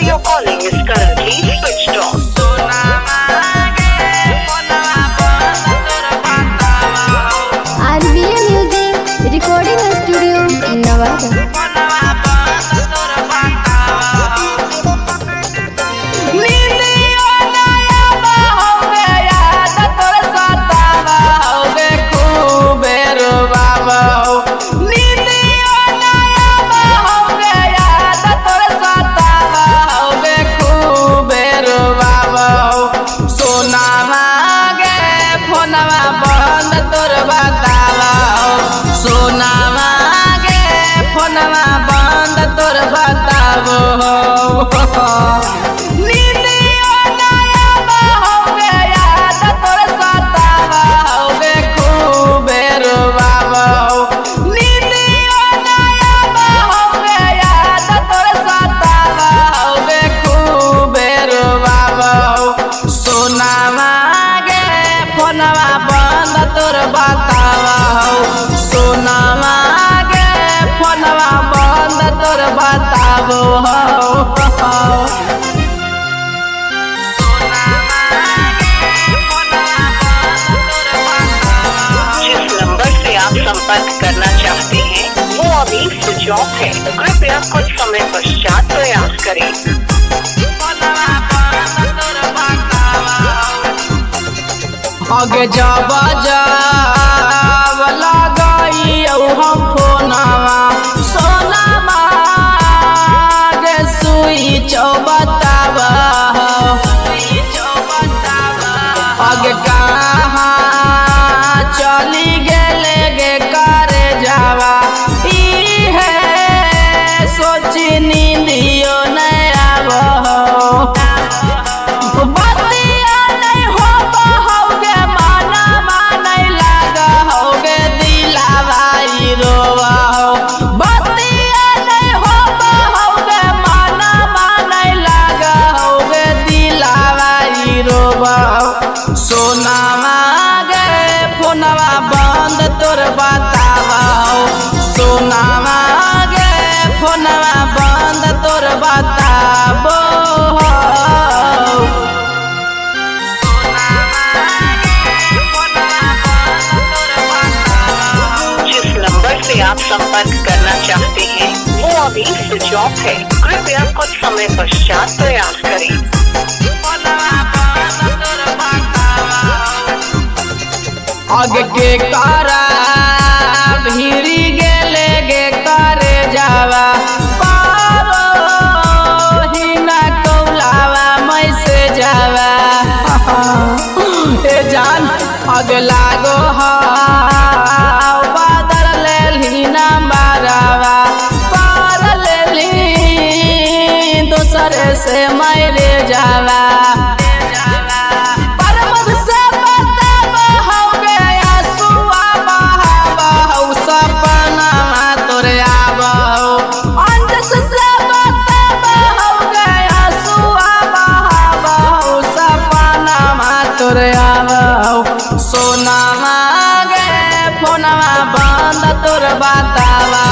you're calling is currently switched off. RBA Music Recording Studio, Nevada. संपर्क करना चाहते हैं वो अभी स्विच ऑफ है। कृपया कुछ समय पश्चात प्रयास करें। आगे जब लगाई हम फोनवा सोनामा गे सुई बतावा आगे कहाँ चली गेले गे करे जावा है सोची नींदियो नहीं आव सोनावा गे फोनवा बंद तोर बतावा सोनावा गे फोनवा बंद तोर बताबो जिस नंबर से आप संपर्क करना चाहते हैं वो अभी स्विच ऑफ है। कृपया कुछ समय पश्चात प्रयास करें। आगे के कारा भीरी गेले गे करे जावा पारो ही ना कौलावा मैं से जावा ए जान आगे लागो बादल ले ली ना मारावा पार ले ली दूसरे से मेरे जावा सोनावा गे फोनवा बंद तोर बतावा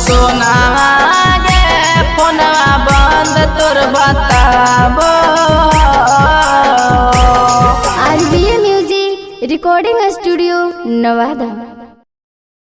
सोनावा गे फोनवा बंद तोर बताबो। RBA Music Recording Studio, Nevada.